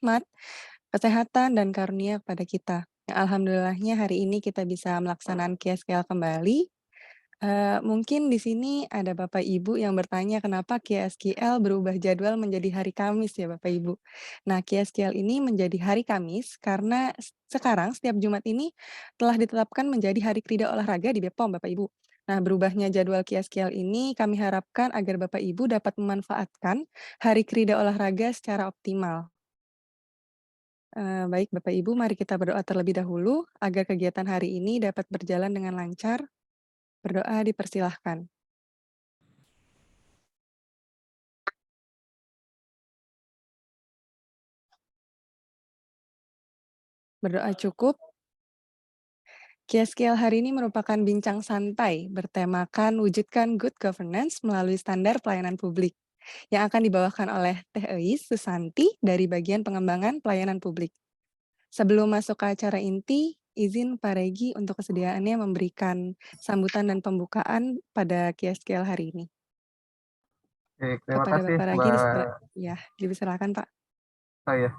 rahmat, kesehatan, dan karunia kepada kita. Yang alhamdulillahnya hari ini kita bisa melaksanakan QSKL kembali. Mungkin di sini ada Bapak Ibu yang bertanya kenapa QSKL berubah jadwal menjadi hari Kamis ya Bapak Ibu. Nah, QSKL ini menjadi hari Kamis karena sekarang setiap Jumat ini telah ditetapkan menjadi Hari Krida Olahraga di BPOM Bapak Ibu. Nah, berubahnya jadwal QSKL ini kami harapkan agar Bapak Ibu dapat memanfaatkan Hari Krida Olahraga secara optimal. Baik Bapak Ibu, mari kita berdoa terlebih dahulu agar kegiatan hari ini dapat berjalan dengan lancar. Berdoa dipersilahkan. Berdoa cukup. QSKL hari ini merupakan bincang santai bertemakan wujudkan good governance melalui standar pelayanan publik yang akan dibawakan oleh Teh Eis Susanti dari bagian pengembangan pelayanan publik. Sebelum masuk ke acara inti, izin Pak Regi untuk kesediaannya memberikan sambutan dan pembukaan pada QSKL hari ini. Baik, terima Kepada kasih Bapak Regi Mbak. ya, dipersilakan Pak. Ya.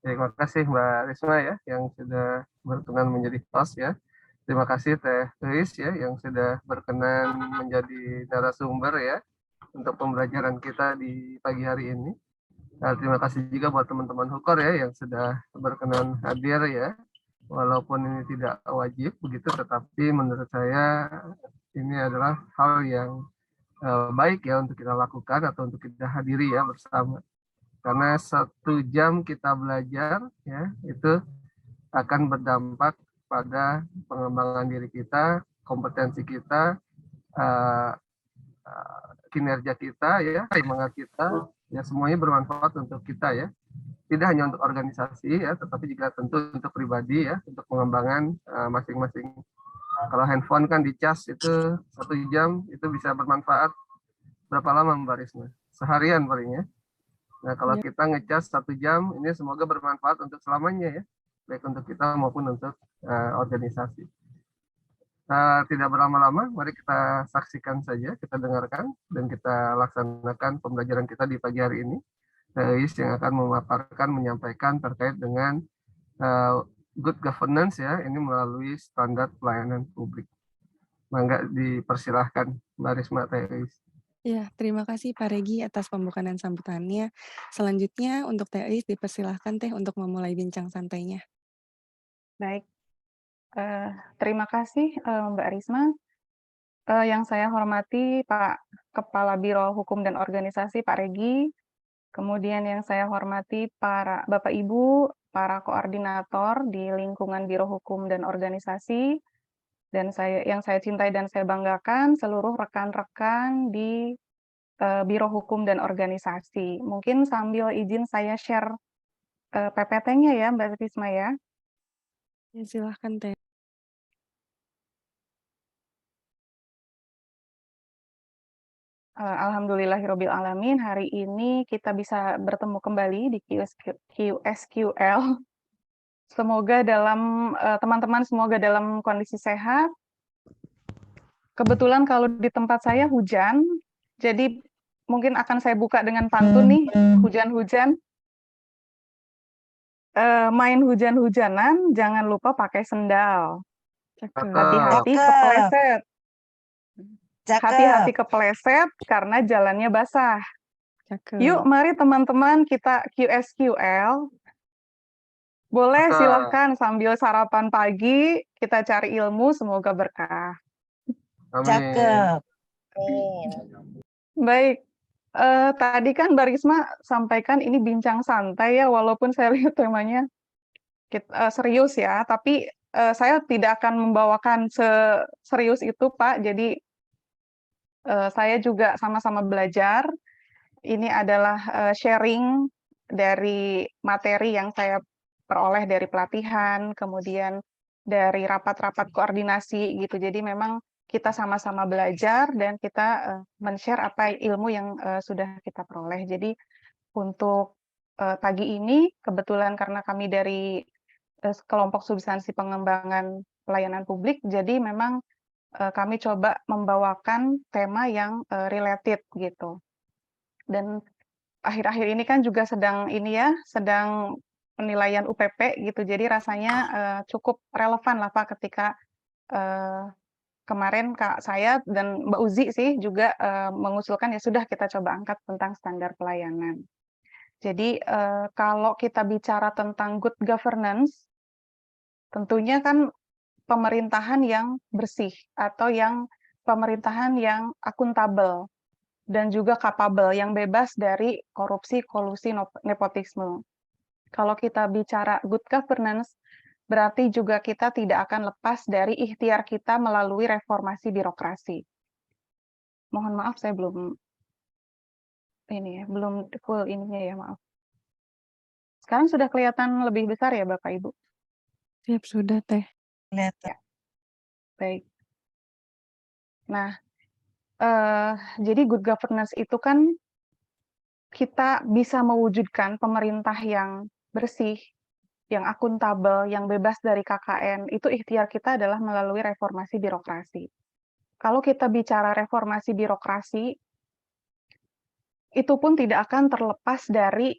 Terima kasih Mbak Risma ya yang sudah berkenan menjadi host ya. Terima kasih Teh Tuis ya yang sudah berkenan menjadi narasumber ya untuk pembelajaran kita di pagi hari ini. Nah, terima kasih juga buat teman-teman Hukor ya yang sudah berkenan hadir ya. Walaupun ini tidak wajib begitu, tetapi menurut saya ini adalah hal yang baik ya untuk kita lakukan atau untuk kita hadiri ya bersama. Karena 1 jam kita belajar ya itu akan berdampak pada pengembangan diri kita, kompetensi kita, uh, kinerja kita ya, semangat kita, ya semuanya bermanfaat untuk kita ya. Tidak hanya untuk organisasi ya, tetapi juga tentu untuk pribadi ya, untuk pengembangan masing-masing. Kalau handphone kan dicas itu 1 jam itu bisa bermanfaat berapa lama Mbak Risma? Seharian paling ya. Nah, kalau Ya. kita ngecas 1 jam, ini semoga bermanfaat untuk selamanya ya, baik untuk kita maupun untuk organisasi. Tidak berlama-lama, mari kita saksikan saja, kita dengarkan, dan kita laksanakan pembelajaran kita di pagi hari ini. Yang akan memaparkan, menyampaikan terkait dengan good governance ya, ini melalui standar pelayanan publik. Mangga dipersilahkan, Mbak Risma Theis. Ya, terima kasih Pak Regi atas pembukaan dan sambutannya. Selanjutnya untuk Teh Eis dipersilahkan Teh untuk memulai bincang santainya. Baik, terima kasih Mbak Risma. Yang saya hormati Pak Kepala Biro Hukum dan Organisasi Pak Regi, kemudian yang saya hormati para Bapak Ibu, para koordinator di lingkungan Biro Hukum dan Organisasi, dan yang saya cintai dan saya banggakan seluruh rekan-rekan di Biro Hukum dan Organisasi. Mungkin sambil izin saya share PPT-nya ya Mbak Risma ya. Ya, silahkan Teh. Alhamdulillahirrabbilalamin, hari ini kita bisa bertemu kembali di QSQL. Semoga teman-teman semoga dalam kondisi sehat. Kebetulan kalau di tempat saya hujan, jadi mungkin akan saya buka dengan pantun nih, hujan-hujan. Main hujan-hujanan, jangan lupa pakai sendal. Hati-hati kepleset. Hati-hati kepleset karena jalannya basah. Yuk, mari teman-teman kita QSQL. Boleh, silahkan sambil sarapan pagi, kita cari ilmu, semoga berkah. Cakep. Baik, tadi kan Mbak Risma sampaikan ini bincang santai ya, walaupun saya lihat temanya serius ya, tapi saya tidak akan membawakan serius itu Pak, jadi saya juga sama-sama belajar. Ini adalah sharing dari materi yang saya peroleh dari pelatihan, kemudian dari rapat-rapat koordinasi gitu. Jadi memang kita sama-sama belajar dan kita men-share apa ilmu yang sudah kita peroleh. Jadi untuk pagi ini kebetulan karena kami dari kelompok substansi pengembangan pelayanan publik, jadi memang kami coba membawakan tema yang related gitu. Dan akhir-akhir ini kan juga sedang ini ya, sedang penilaian UPP gitu. Jadi rasanya cukup relevan lah Pak ketika kemarin Kak saya dan Mbak Uzi sih juga mengusulkan ya sudah kita coba angkat tentang standar pelayanan. Jadi kalau kita bicara tentang good governance, tentunya kan pemerintahan yang bersih atau yang pemerintahan yang akuntabel dan juga capable, yang bebas dari korupsi, kolusi, nepotisme. Kalau kita bicara good governance, berarti juga kita tidak akan lepas dari ikhtiar kita melalui reformasi birokrasi. Mohon maaf saya belum ini ya, belum full ininya ya, maaf. Sekarang sudah kelihatan lebih besar ya Bapak Ibu? Siap, sudah Teh. Ya, baik. Nah, jadi good governance itu kan kita bisa mewujudkan pemerintah yang bersih, yang akuntabel, yang bebas dari KKN, itu ikhtiar kita adalah melalui reformasi birokrasi. Kalau kita bicara reformasi birokrasi, itu pun tidak akan terlepas dari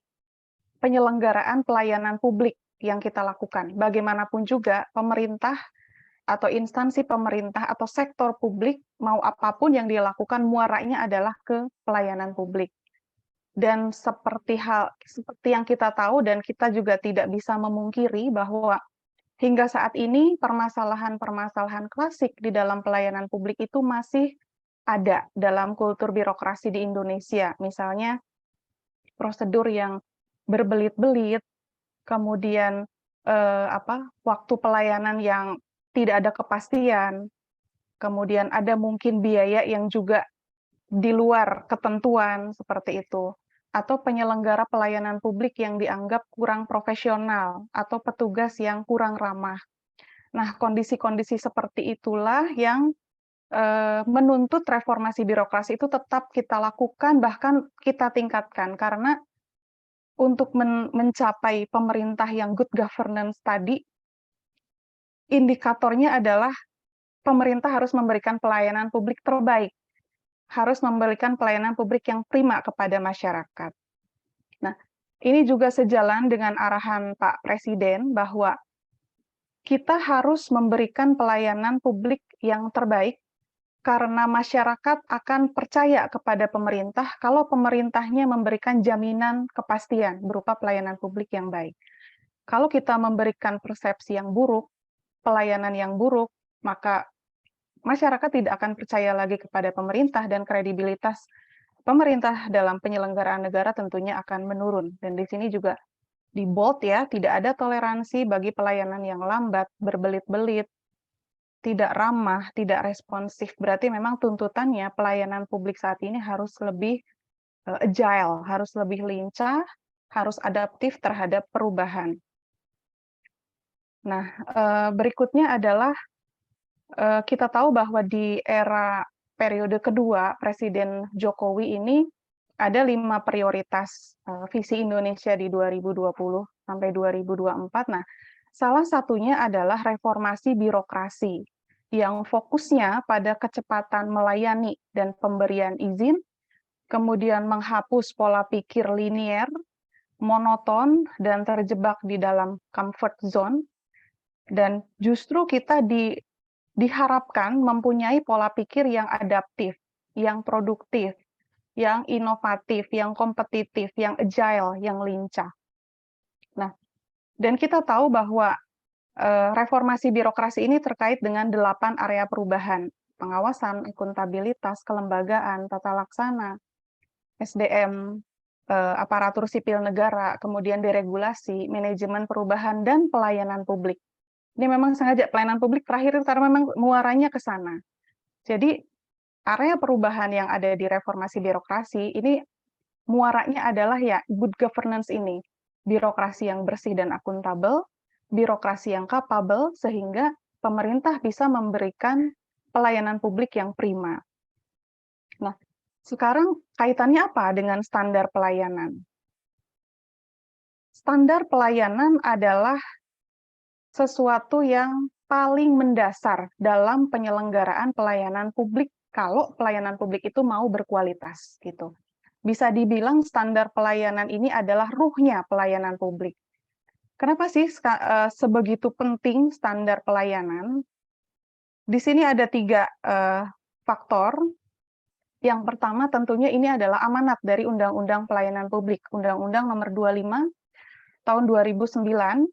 penyelenggaraan pelayanan publik yang kita lakukan. Bagaimanapun juga, pemerintah atau instansi pemerintah atau sektor publik, mau apapun yang dia lakukan, muaranya adalah ke pelayanan publik. Dan seperti yang kita tahu dan kita juga tidak bisa memungkiri bahwa hingga saat ini permasalahan-permasalahan klasik di dalam pelayanan publik itu masih ada dalam kultur birokrasi di Indonesia. Misalnya prosedur yang berbelit-belit, kemudian waktu pelayanan yang tidak ada kepastian, kemudian ada mungkin biaya yang juga di luar ketentuan seperti itu, atau penyelenggara pelayanan publik yang dianggap kurang profesional atau petugas yang kurang ramah. Nah, kondisi-kondisi seperti itulah yang menuntut reformasi birokrasi itu tetap kita lakukan, bahkan kita tingkatkan, karena untuk mencapai pemerintah yang good governance tadi, indikatornya adalah pemerintah harus memberikan pelayanan publik terbaik, harus memberikan pelayanan publik yang prima kepada masyarakat. Nah, ini juga sejalan dengan arahan Pak Presiden bahwa kita harus memberikan pelayanan publik yang terbaik karena masyarakat akan percaya kepada pemerintah kalau pemerintahnya memberikan jaminan kepastian berupa pelayanan publik yang baik. Kalau kita memberikan persepsi yang buruk, pelayanan yang buruk, maka masyarakat tidak akan percaya lagi kepada pemerintah dan kredibilitas pemerintah dalam penyelenggaraan negara tentunya akan menurun. Dan di sini juga di bold ya, tidak ada toleransi bagi pelayanan yang lambat, berbelit-belit, tidak ramah, tidak responsif. Berarti memang tuntutannya pelayanan publik saat ini harus lebih agile, harus lebih lincah, harus adaptif terhadap perubahan. Nah, berikutnya adalah kita tahu bahwa di era periode kedua Presiden Jokowi ini ada 5 prioritas visi Indonesia di 2020 sampai 2024. Nah, salah satunya adalah reformasi birokrasi yang fokusnya pada kecepatan melayani dan pemberian izin, kemudian menghapus pola pikir linier, monoton, dan terjebak di dalam comfort zone, dan justru kita diharapkan mempunyai pola pikir yang adaptif, yang produktif, yang inovatif, yang kompetitif, yang agile, yang lincah. Nah, dan kita tahu bahwa reformasi birokrasi ini terkait dengan 8 area perubahan: pengawasan, akuntabilitas, kelembagaan, tata laksana, SDM, aparatur sipil negara, kemudian deregulasi, manajemen perubahan, dan pelayanan publik. Ini memang sengaja pelayanan publik terakhir karena memang muaranya ke sana. Jadi area perubahan yang ada di reformasi birokrasi ini muaranya adalah ya good governance ini, birokrasi yang bersih dan akuntabel, birokrasi yang capable sehingga pemerintah bisa memberikan pelayanan publik yang prima. Nah, sekarang kaitannya apa dengan standar pelayanan? Standar pelayanan adalah sesuatu yang paling mendasar dalam penyelenggaraan pelayanan publik kalau pelayanan publik itu mau berkualitas gitu. bisa dibilang standar pelayanan ini adalah ruhnya pelayanan publik. Kenapa sih sebegitu penting standar pelayanan? Di sini ada 3 faktor. Yang pertama tentunya ini adalah amanat dari Undang-Undang Pelayanan Publik, Undang-Undang Nomor 25 Tahun 2009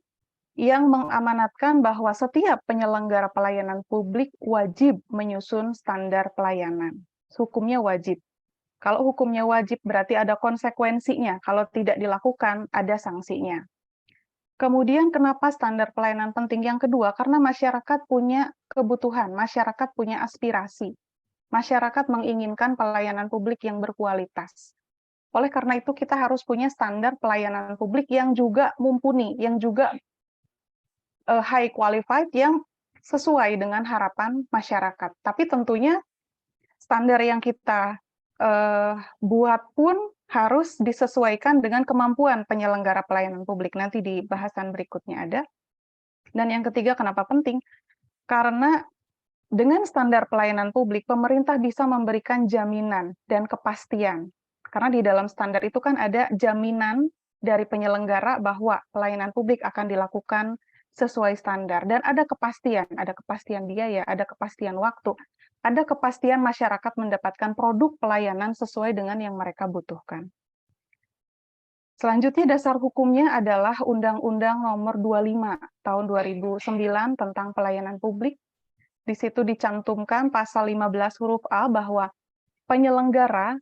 yang mengamanatkan bahwa setiap penyelenggara pelayanan publik wajib menyusun standar pelayanan. Hukumnya wajib. Kalau hukumnya wajib berarti ada konsekuensinya. Kalau tidak dilakukan, ada sanksinya. Kemudian kenapa standar pelayanan penting? Yang kedua, karena masyarakat punya kebutuhan, masyarakat punya aspirasi. Masyarakat menginginkan pelayanan publik yang berkualitas. Oleh karena itu, kita harus punya standar pelayanan publik yang juga mumpuni, yang juga high qualified, yang sesuai dengan harapan masyarakat. Tapi tentunya standar yang kita buat pun harus disesuaikan dengan kemampuan penyelenggara pelayanan publik. Nanti di bahasan berikutnya ada. Dan yang ketiga, kenapa penting? Karena dengan standar pelayanan publik, pemerintah bisa memberikan jaminan dan kepastian. Karena di dalam standar itu kan ada jaminan dari penyelenggara bahwa pelayanan publik akan dilakukan sesuai standar. Dan ada kepastian biaya, ada kepastian waktu, ada kepastian masyarakat mendapatkan produk pelayanan sesuai dengan yang mereka butuhkan. Selanjutnya dasar hukumnya adalah Undang-Undang Nomor 25 Tahun 2009 tentang Pelayanan Publik. Di situ dicantumkan pasal 15 huruf A bahwa penyelenggara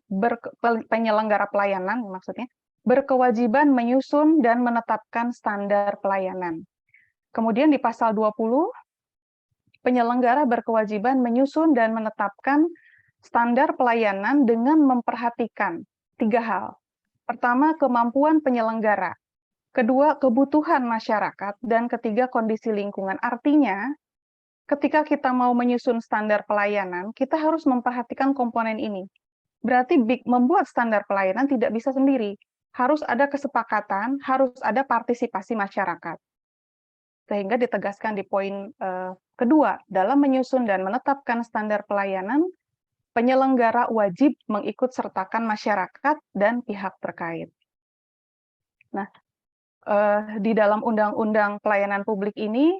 pelayanan maksudnya berkewajiban menyusun dan menetapkan standar pelayanan. Kemudian di pasal 20 penyelenggara berkewajiban menyusun dan menetapkan standar pelayanan dengan memperhatikan 3 hal. Pertama, kemampuan penyelenggara. Kedua, kebutuhan masyarakat. Dan ketiga, kondisi lingkungan. Artinya, ketika kita mau menyusun standar pelayanan, kita harus memperhatikan komponen ini. Berarti membuat standar pelayanan tidak bisa sendiri. Harus ada kesepakatan, harus ada partisipasi masyarakat. Sehingga ditegaskan di poin kedua, dalam menyusun dan menetapkan standar pelayanan, penyelenggara wajib mengikut sertakan masyarakat dan pihak terkait. Nah, di dalam Undang-Undang Pelayanan Publik ini,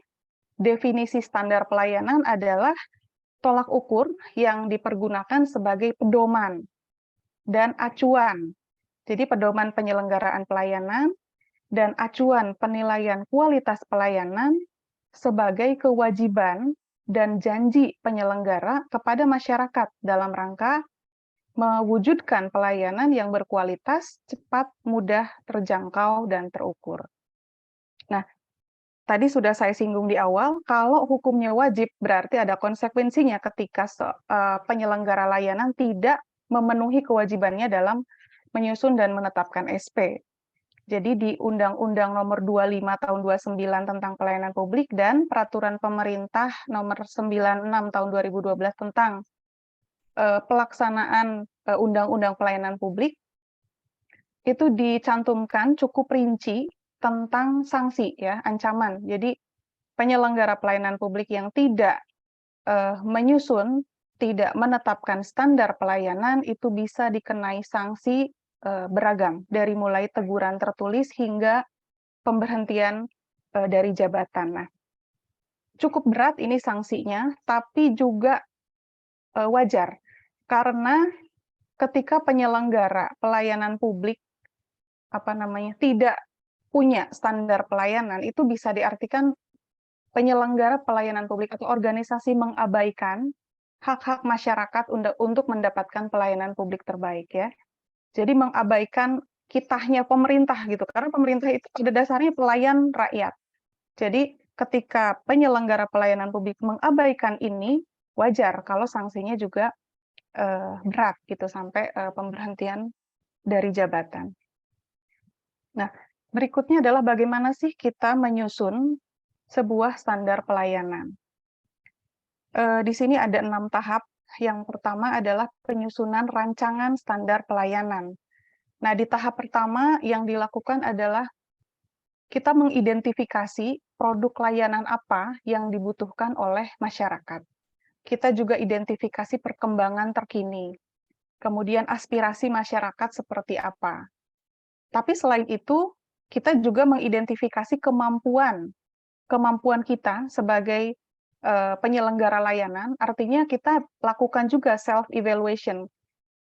definisi standar pelayanan adalah tolak ukur yang dipergunakan sebagai pedoman dan acuan. Jadi pedoman penyelenggaraan pelayanan dan acuan penilaian kualitas pelayanan sebagai kewajiban dan janji penyelenggara kepada masyarakat dalam rangka mewujudkan pelayanan yang berkualitas, cepat, mudah, terjangkau, dan terukur. Nah, tadi sudah saya singgung di awal, kalau hukumnya wajib berarti ada konsekuensinya ketika penyelenggara layanan tidak memenuhi kewajibannya dalam menyusun dan menetapkan SP. Jadi di Undang-Undang Nomor 25 Tahun 29 tentang Pelayanan Publik dan Peraturan Pemerintah Nomor 96 Tahun 2012 tentang pelaksanaan Undang-Undang Pelayanan Publik, itu dicantumkan cukup rinci tentang sanksi, ya, ancaman. Jadi penyelenggara pelayanan publik yang tidak menyusun, tidak menetapkan standar pelayanan itu bisa dikenai sanksi beragam, dari mulai teguran tertulis hingga pemberhentian dari jabatan. Nah, cukup berat ini sanksinya, tapi juga wajar karena ketika penyelenggara pelayanan publik tidak punya standar pelayanan, itu bisa diartikan penyelenggara pelayanan publik atau organisasi mengabaikan hak-hak masyarakat untuk mendapatkan pelayanan publik terbaik, ya. Jadi mengabaikan kitahnya pemerintah gitu, karena pemerintah itu pada dasarnya pelayan rakyat. Jadi ketika penyelenggara pelayanan publik mengabaikan ini, wajar kalau sanksinya juga berat gitu, sampai pemberhentian dari jabatan. Nah, berikutnya adalah bagaimana sih kita menyusun sebuah standar pelayanan. Di sini ada 6 tahap. Yang pertama adalah penyusunan rancangan standar pelayanan. Nah, di tahap pertama yang dilakukan adalah kita mengidentifikasi produk layanan apa yang dibutuhkan oleh masyarakat. Kita juga identifikasi perkembangan terkini. kemudian aspirasi masyarakat seperti apa. Tapi selain itu, kita juga mengidentifikasi kemampuan kita sebagai penyelenggara layanan, artinya kita lakukan juga self-evaluation.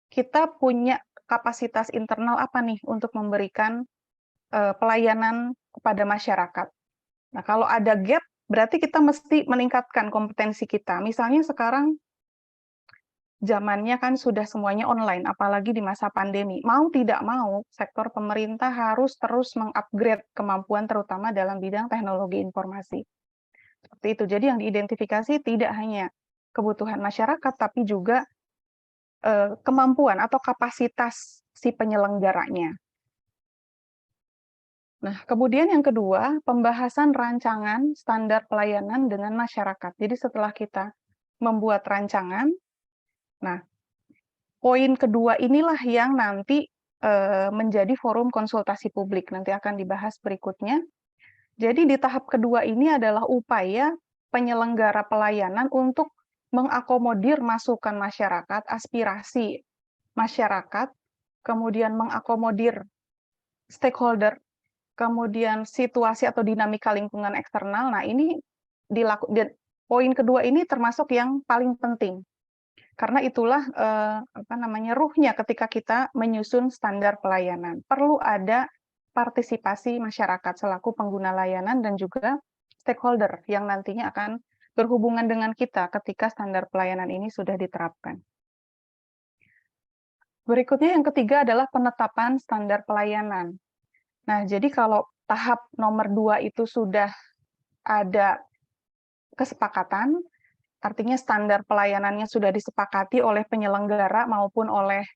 Kita punya kapasitas internal apa nih untuk memberikan pelayanan kepada masyarakat. Nah, kalau ada gap, berarti kita mesti meningkatkan kompetensi kita. Misalnya sekarang zamannya kan sudah semuanya online, apalagi di masa pandemi. Mau tidak mau, sektor pemerintah harus terus mengupgrade kemampuan terutama dalam bidang teknologi informasi. Seperti itu. Jadi yang diidentifikasi tidak hanya kebutuhan masyarakat, tapi juga kemampuan atau kapasitas si penyelenggaranya. Nah, kemudian yang kedua, pembahasan rancangan standar pelayanan dengan masyarakat. Jadi setelah kita membuat rancangan, nah, poin kedua inilah yang nanti menjadi forum konsultasi publik. Nanti akan dibahas berikutnya. Jadi di tahap kedua ini adalah upaya penyelenggara pelayanan untuk mengakomodir masukan masyarakat, aspirasi masyarakat, kemudian mengakomodir stakeholder, kemudian situasi atau dinamika lingkungan eksternal. Nah, ini poin kedua ini termasuk yang paling penting. Karena itulah ruhnya ketika kita menyusun standar pelayanan. Perlu ada partisipasi masyarakat selaku pengguna layanan dan juga stakeholder yang nantinya akan berhubungan dengan kita ketika standar pelayanan ini sudah diterapkan. Berikutnya yang ketiga adalah penetapan standar pelayanan. Nah, jadi kalau tahap nomor 2 itu sudah ada kesepakatan, artinya standar pelayanannya sudah disepakati oleh penyelenggara maupun oleh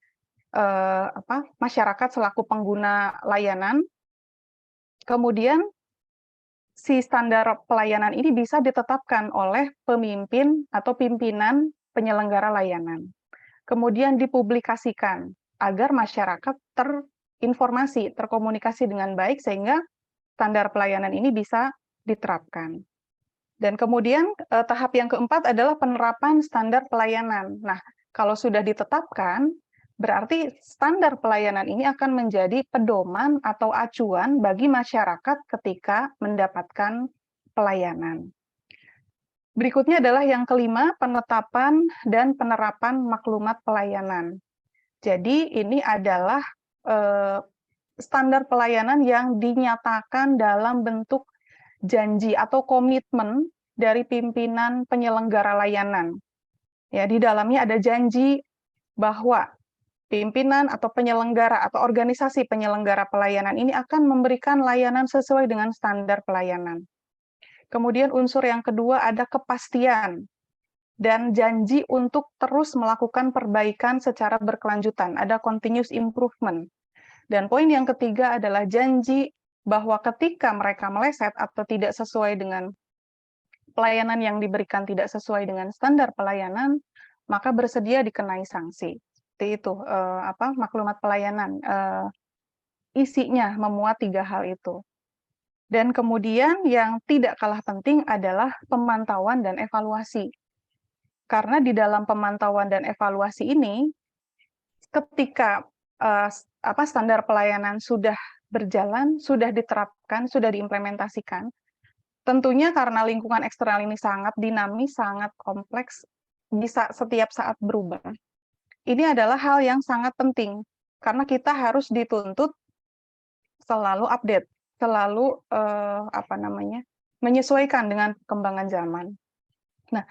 masyarakat selaku pengguna layanan. Kemudian si standar pelayanan ini bisa ditetapkan oleh pemimpin atau pimpinan penyelenggara layanan. Kemudian dipublikasikan agar masyarakat terinformasi, terkomunikasi dengan baik sehingga standar pelayanan ini bisa diterapkan. Dan kemudian tahap yang keempat adalah penerapan standar pelayanan. Nah, kalau sudah ditetapkan, berarti standar pelayanan ini akan menjadi pedoman atau acuan bagi masyarakat ketika mendapatkan pelayanan. Berikutnya adalah yang kelima, penetapan dan penerapan maklumat pelayanan. Jadi ini adalah standar pelayanan yang dinyatakan dalam bentuk janji atau komitmen dari pimpinan penyelenggara layanan. Ya, di dalamnya ada janji bahwa pimpinan atau penyelenggara atau organisasi penyelenggara pelayanan ini akan memberikan layanan sesuai dengan standar pelayanan. Kemudian unsur yang kedua ada kepastian dan janji untuk terus melakukan perbaikan secara berkelanjutan, ada continuous improvement. Dan poin yang ketiga adalah janji bahwa ketika mereka meleset atau tidak sesuai dengan pelayanan yang diberikan tidak sesuai dengan standar pelayanan, maka bersedia dikenai sanksi. Seperti itu, maklumat pelayanan isinya memuat 3 hal itu. Dan kemudian yang tidak kalah penting adalah pemantauan dan evaluasi. Karena di dalam pemantauan dan evaluasi ini, ketika standar pelayanan sudah berjalan, sudah diterapkan, sudah diimplementasikan, tentunya karena lingkungan eksternal ini sangat dinamis, sangat kompleks, bisa setiap saat berubah. Ini adalah hal yang sangat penting, karena kita harus dituntut selalu update, selalu menyesuaikan dengan perkembangan zaman. Nah,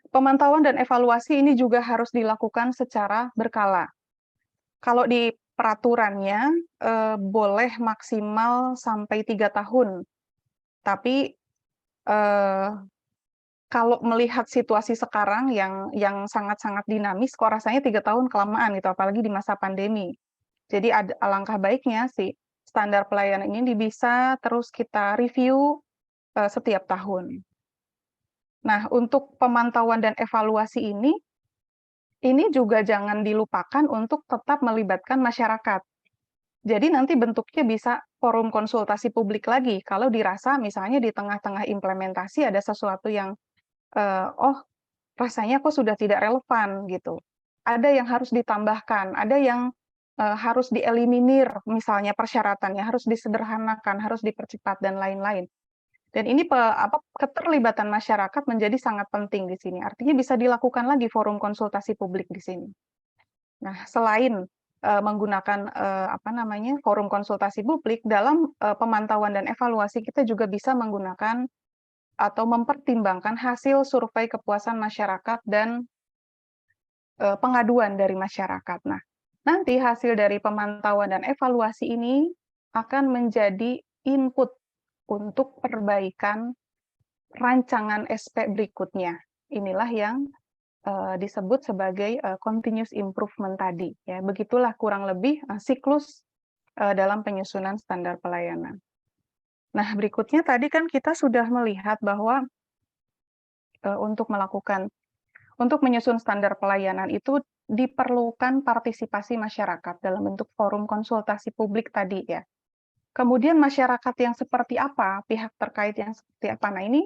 pemantauan dan evaluasi ini juga harus dilakukan secara berkala. Kalau di peraturannya boleh maksimal sampai 3 tahun, tapi kalau melihat situasi sekarang yang sangat-sangat dinamis, kok rasanya 3 tahun kelamaan gitu, apalagi di masa pandemi. Jadi alangkah baiknya sih standar pelayanan ini bisa terus kita review setiap tahun. Nah, untuk pemantauan dan evaluasi ini juga jangan dilupakan untuk tetap melibatkan masyarakat. Jadi nanti bentuknya bisa forum konsultasi publik lagi, kalau dirasa misalnya di tengah-tengah implementasi ada sesuatu yang rasanya kok sudah tidak relevan gitu. ada yang harus ditambahkan, ada yang harus dieliminir, misalnya persyaratannya harus disederhanakan, harus dipercepat dan lain-lain. Dan ini keterlibatan masyarakat menjadi sangat penting di sini. Artinya bisa dilakukan lagi forum konsultasi publik di sini. Nah, selain menggunakan forum konsultasi publik dalam pemantauan dan evaluasi, kita juga bisa menggunakan atau mempertimbangkan hasil survei kepuasan masyarakat dan pengaduan dari masyarakat. Nah, nanti hasil dari pemantauan dan evaluasi ini akan menjadi input untuk perbaikan rancangan SP berikutnya. Inilah yang disebut sebagai continuous improvement tadi. Ya, begitulah kurang lebih siklus dalam penyusunan standar pelayanan. Nah, berikutnya tadi kan kita sudah melihat bahwa untuk menyusun standar pelayanan itu diperlukan partisipasi masyarakat dalam bentuk forum konsultasi publik tadi ya. Kemudian masyarakat yang seperti apa, pihak terkait yang seperti apa. Nah, ini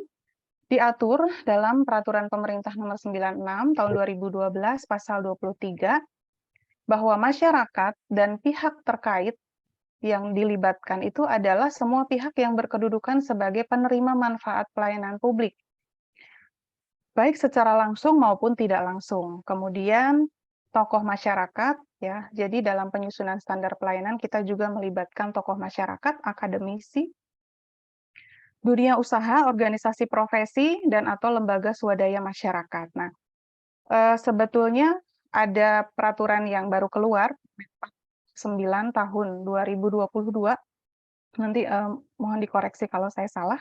diatur dalam Peraturan Pemerintah Nomor 96 Tahun 2012 Pasal 23 bahwa masyarakat dan pihak terkait yang dilibatkan itu adalah semua pihak yang berkedudukan sebagai penerima manfaat pelayanan publik, baik secara langsung maupun tidak langsung. Kemudian tokoh masyarakat, ya, jadi dalam penyusunan standar pelayanan kita juga melibatkan tokoh masyarakat, akademisi, dunia usaha, organisasi profesi, dan atau lembaga swadaya masyarakat. Nah, sebetulnya ada peraturan yang baru keluar, 9 tahun 2022, nanti mohon dikoreksi kalau saya salah.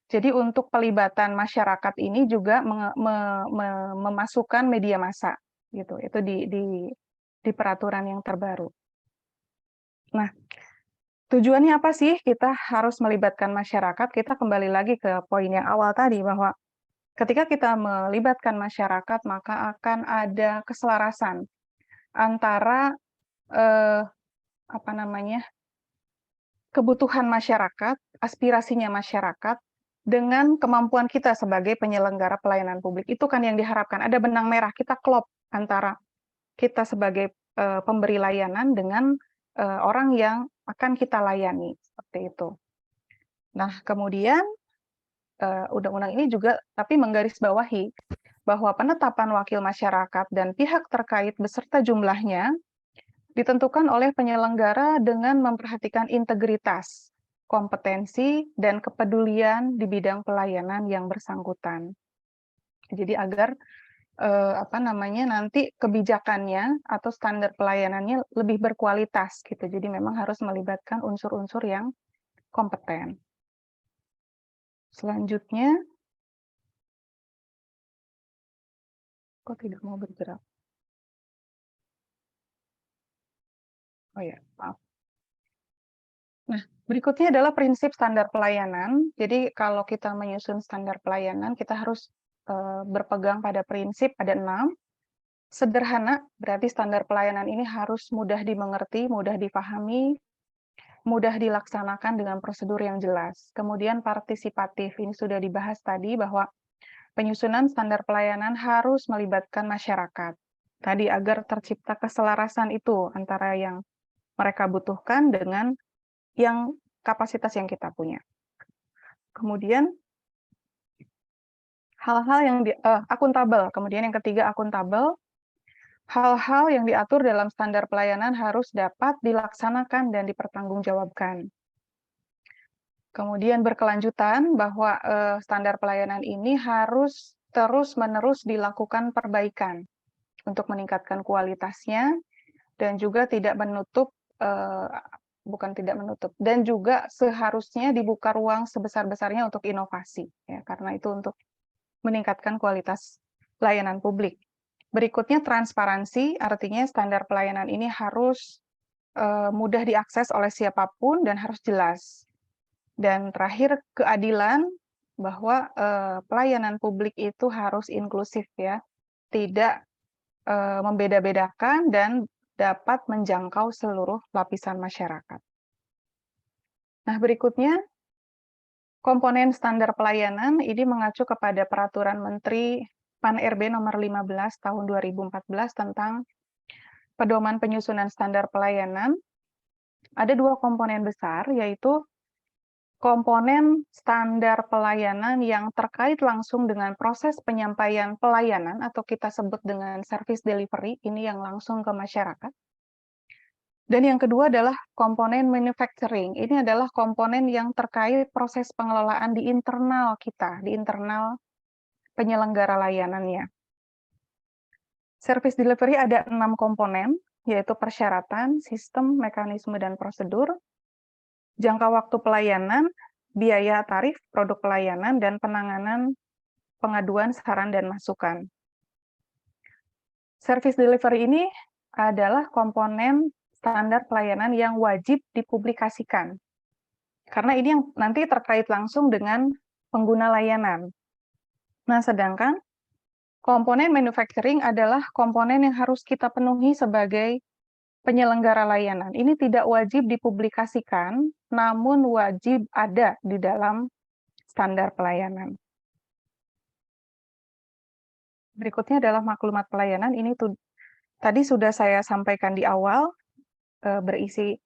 Jadi untuk pelibatan masyarakat ini juga memasukkan media massa, gitu. Itu di peraturan yang terbaru. Nah, tujuannya apa sih kita harus melibatkan masyarakat? Kita kembali lagi ke poin yang awal tadi bahwa ketika kita melibatkan masyarakat maka akan ada keselarasan antara kebutuhan masyarakat, aspirasinya masyarakat dengan kemampuan kita sebagai penyelenggara pelayanan publik. Itu kan yang diharapkan. Ada benang merah, kita klop antara kita sebagai pemberi layanan dengan orang yang akan kita layani, seperti itu. Nah, kemudian undang-undang ini juga tapi menggarisbawahi bahwa penetapan wakil masyarakat dan pihak terkait beserta jumlahnya ditentukan oleh penyelenggara dengan memperhatikan integritas, kompetensi, dan kepedulian di bidang pelayanan yang bersangkutan. Jadi agar nanti kebijakannya atau standar pelayanannya lebih berkualitas gitu. Jadi memang harus melibatkan unsur-unsur yang kompeten. Selanjutnya, kok tidak mau bergerak? Oh ya, maaf. Nah, berikutnya adalah prinsip standar pelayanan. Jadi kalau kita menyusun standar pelayanan, kita harus berpegang pada prinsip, ada 6. Sederhana, berarti standar pelayanan ini harus mudah dimengerti, mudah dipahami, mudah dilaksanakan dengan prosedur yang jelas. Kemudian partisipatif, ini sudah dibahas tadi bahwa penyusunan standar pelayanan harus melibatkan masyarakat. Tadi agar tercipta keselarasan itu antara yang mereka butuhkan dengan yang kapasitas yang kita punya. Kemudian hal-hal yang akuntabel. Kemudian yang ketiga akuntabel. Hal-hal yang diatur dalam standar pelayanan harus dapat dilaksanakan dan dipertanggungjawabkan. Kemudian berkelanjutan bahwa standar pelayanan ini harus terus-menerus dilakukan perbaikan untuk meningkatkan kualitasnya dan juga dan juga seharusnya dibuka ruang sebesar-besarnya untuk inovasi, ya, karena itu untuk meningkatkan kualitas layanan publik. Berikutnya transparansi, artinya standar pelayanan ini harus mudah diakses oleh siapapun dan harus jelas. Dan terakhir keadilan, bahwa pelayanan publik itu harus inklusif ya, tidak membeda-bedakan dan dapat menjangkau seluruh lapisan masyarakat. Nah, berikutnya komponen standar pelayanan ini mengacu kepada Peraturan Menteri Pan-RB nomor 15 tahun 2014 tentang pedoman penyusunan standar pelayanan, ada 2 komponen besar, yaitu komponen standar pelayanan yang terkait langsung dengan proses penyampaian pelayanan atau kita sebut dengan service delivery, ini yang langsung ke masyarakat. Dan yang kedua adalah komponen manufacturing. Ini adalah komponen yang terkait proses pengelolaan di internal kita, di internal penyelenggara layanannya. Service delivery ada 6 komponen, yaitu persyaratan, sistem, mekanisme, dan prosedur, jangka waktu pelayanan, biaya tarif, produk pelayanan, dan penanganan pengaduan, saran, dan masukan. Service delivery ini adalah komponen standar pelayanan yang wajib dipublikasikan. Karena ini yang nanti terkait langsung dengan pengguna layanan. Nah, sedangkan komponen manufacturing adalah komponen yang harus kita penuhi sebagai penyelenggara layanan. Ini tidak wajib dipublikasikan, namun wajib ada di dalam standar pelayanan. Berikutnya adalah maklumat pelayanan. Ini tadi sudah saya sampaikan di awal, berisi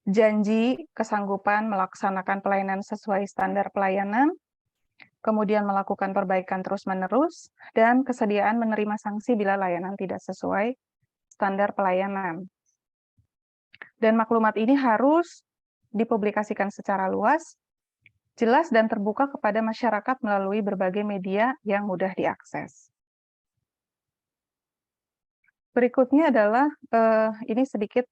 janji kesanggupan melaksanakan pelayanan sesuai standar pelayanan, kemudian melakukan perbaikan terus-menerus, dan kesediaan menerima sanksi bila layanan tidak sesuai standar pelayanan. Dan maklumat ini harus dipublikasikan secara luas, jelas dan terbuka kepada masyarakat melalui berbagai media yang mudah diakses. Berikutnya adalah ini sedikit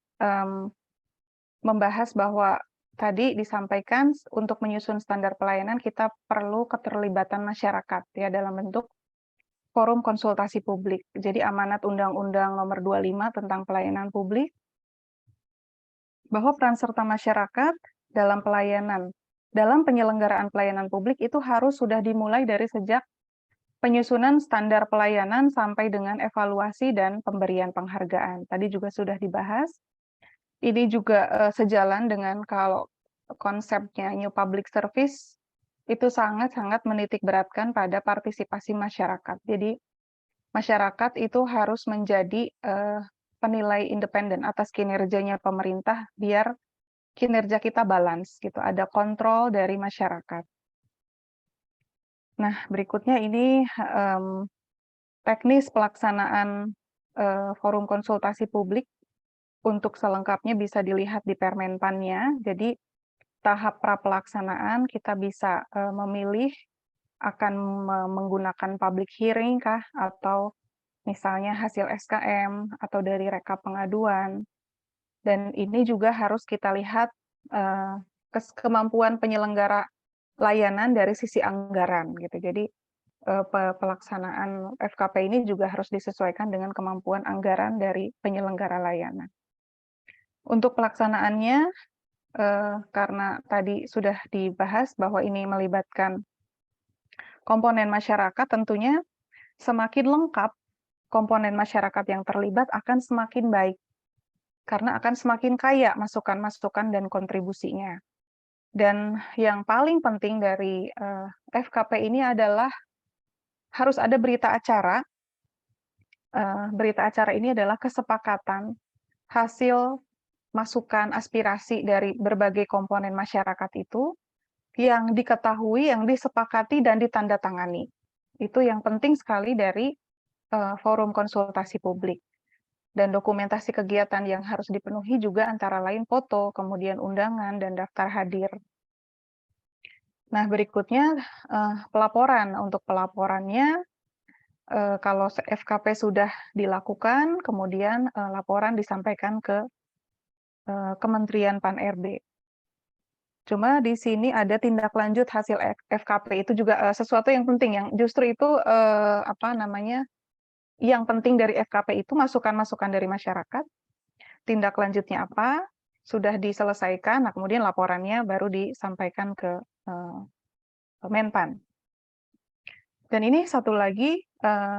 membahas bahwa tadi disampaikan untuk menyusun standar pelayanan kita perlu keterlibatan masyarakat ya dalam bentuk forum konsultasi publik. Jadi amanat Undang-Undang Nomor 25 tentang Pelayanan Publik bahwa peran serta masyarakat dalam penyelenggaraan pelayanan publik itu harus sudah dimulai dari sejak penyusunan standar pelayanan sampai dengan evaluasi dan pemberian penghargaan. Tadi juga sudah dibahas. Ini juga sejalan dengan kalau konsepnya New Public Service itu sangat-sangat menitikberatkan pada partisipasi masyarakat. Jadi masyarakat itu harus menjadi penilai independen atas kinerjanya pemerintah biar kinerja kita balance gitu, ada kontrol dari masyarakat. Nah, berikutnya ini teknis pelaksanaan forum konsultasi publik. Untuk selengkapnya bisa dilihat di Permenpannya. Jadi tahap pra-pelaksanaan kita bisa memilih akan menggunakan public hearing kah, atau misalnya hasil SKM, atau dari rekap pengaduan. Dan ini juga harus kita lihat kemampuan penyelenggara layanan dari sisi anggaran gitu. Jadi pelaksanaan FKP ini juga harus disesuaikan dengan kemampuan anggaran dari penyelenggara layanan. Untuk pelaksanaannya, karena tadi sudah dibahas bahwa ini melibatkan komponen masyarakat, tentunya semakin lengkap komponen masyarakat yang terlibat akan semakin baik, karena akan semakin kaya masukan-masukan dan kontribusinya. Dan yang paling penting dari FKP ini adalah harus ada berita acara. Berita acara ini adalah kesepakatan hasil masukan aspirasi dari berbagai komponen masyarakat itu yang diketahui, yang disepakati dan ditandatangani. Itu yang penting sekali dari forum konsultasi publik. Dan dokumentasi kegiatan yang harus dipenuhi juga antara lain foto, kemudian undangan, dan daftar hadir. Nah, berikutnya pelaporan. Untuk pelaporannya, kalau FKP sudah dilakukan, kemudian laporan disampaikan ke Kementerian Pan-RB. Cuma di sini ada tindak lanjut hasil FKP, itu juga sesuatu yang penting, yang justru itu yang penting dari FKP itu masukan-masukan dari masyarakat, tindak lanjutnya apa, sudah diselesaikan, nah kemudian laporannya baru disampaikan ke Menpan. Dan ini satu lagi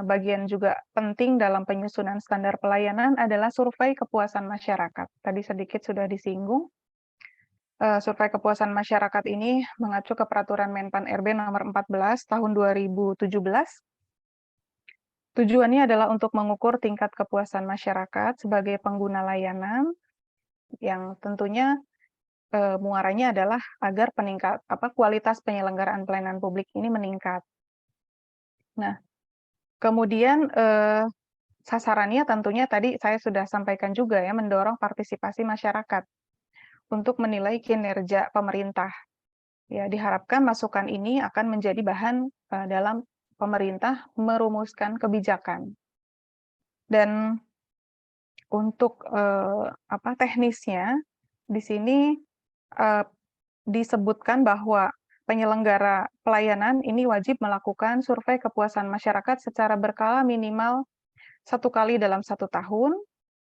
bagian juga penting dalam penyusunan standar pelayanan adalah survei kepuasan masyarakat. Tadi sedikit sudah disinggung. Survei kepuasan masyarakat ini mengacu ke Peraturan Menpan RB nomor 14 tahun 2017 Tujuannya adalah untuk mengukur tingkat kepuasan masyarakat sebagai pengguna layanan yang tentunya muaranya adalah agar kualitas penyelenggaraan pelayanan publik ini meningkat. Nah, kemudian sasarannya tentunya tadi saya sudah sampaikan juga ya, mendorong partisipasi masyarakat untuk menilai kinerja pemerintah. Ya, diharapkan masukan ini akan menjadi bahan dalam pemerintah merumuskan kebijakan. Dan untuk teknisnya di sini disebutkan bahwa penyelenggara pelayanan ini wajib melakukan survei kepuasan masyarakat secara berkala minimal 1 kali dalam 1 tahun,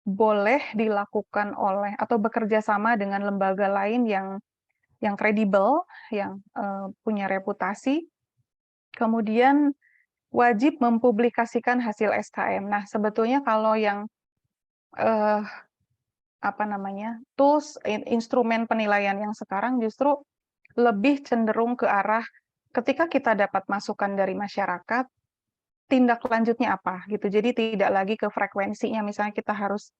boleh dilakukan oleh atau bekerja sama dengan lembaga lain yang kredibel, yang punya reputasi, kemudian wajib mempublikasikan hasil SKM. Nah, sebetulnya kalau yang tools, instrumen penilaian yang sekarang justru lebih cenderung ke arah ketika kita dapat masukan dari masyarakat, tindak lanjutnya apa gitu. Jadi tidak lagi ke frekuensinya, misalnya kita harus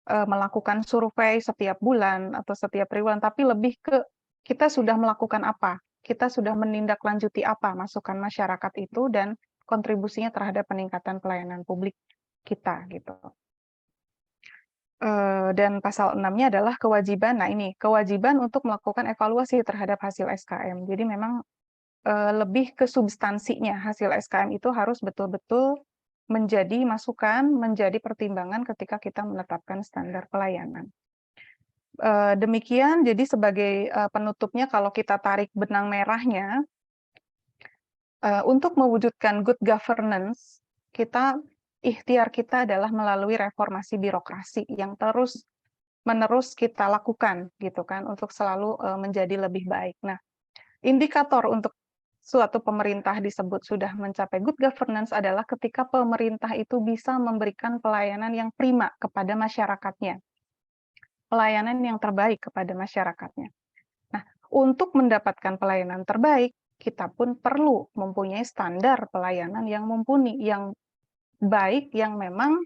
melakukan survei setiap bulan atau setiap triwulan, tapi lebih ke kita sudah melakukan apa, kita sudah menindaklanjuti apa masukan masyarakat itu dan kontribusinya terhadap peningkatan pelayanan publik kita gitu. Dan pasal 6-nya adalah kewajiban. Nah ini, kewajiban untuk melakukan evaluasi terhadap hasil SKM. Jadi memang lebih ke substansinya, hasil SKM itu harus betul-betul menjadi masukan, menjadi pertimbangan ketika kita menetapkan standar pelayanan. Demikian, jadi sebagai penutupnya kalau kita tarik benang merahnya, untuk mewujudkan good governance, ikhtiar kita adalah melalui reformasi birokrasi yang terus-menerus kita lakukan gitu kan untuk selalu menjadi lebih baik. Nah, indikator untuk suatu pemerintah disebut sudah mencapai good governance adalah ketika pemerintah itu bisa memberikan pelayanan yang prima kepada masyarakatnya, pelayanan yang terbaik kepada masyarakatnya. Nah, untuk mendapatkan pelayanan terbaik, kita pun perlu mempunyai standar pelayanan yang mumpuni, yang baik, yang memang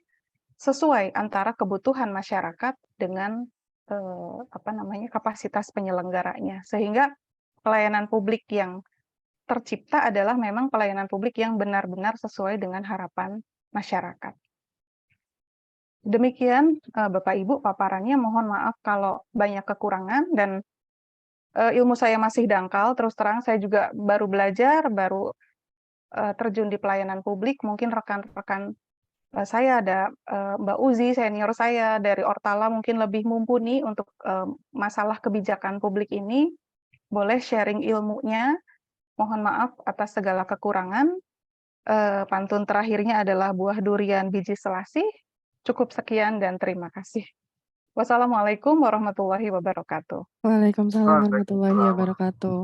sesuai antara kebutuhan masyarakat dengan kapasitas penyelenggaranya, sehingga pelayanan publik yang tercipta adalah memang pelayanan publik yang benar-benar sesuai dengan harapan masyarakat. Demikian Bapak Ibu paparannya, mohon maaf kalau banyak kekurangan dan ilmu saya masih dangkal, terus terang saya juga baru belajar, baru terjun di pelayanan publik, mungkin rekan-rekan saya ada Mbak Uzi, senior saya dari Ortala mungkin lebih mumpuni untuk masalah kebijakan publik ini, boleh sharing ilmunya. Mohon maaf atas segala kekurangan. Pantun terakhirnya adalah buah durian biji selasih. Cukup sekian dan terima kasih. Wassalamualaikum warahmatullahi wabarakatuh. Waalaikumsalam warahmatullahi Waalaikumsalam. wabarakatuh.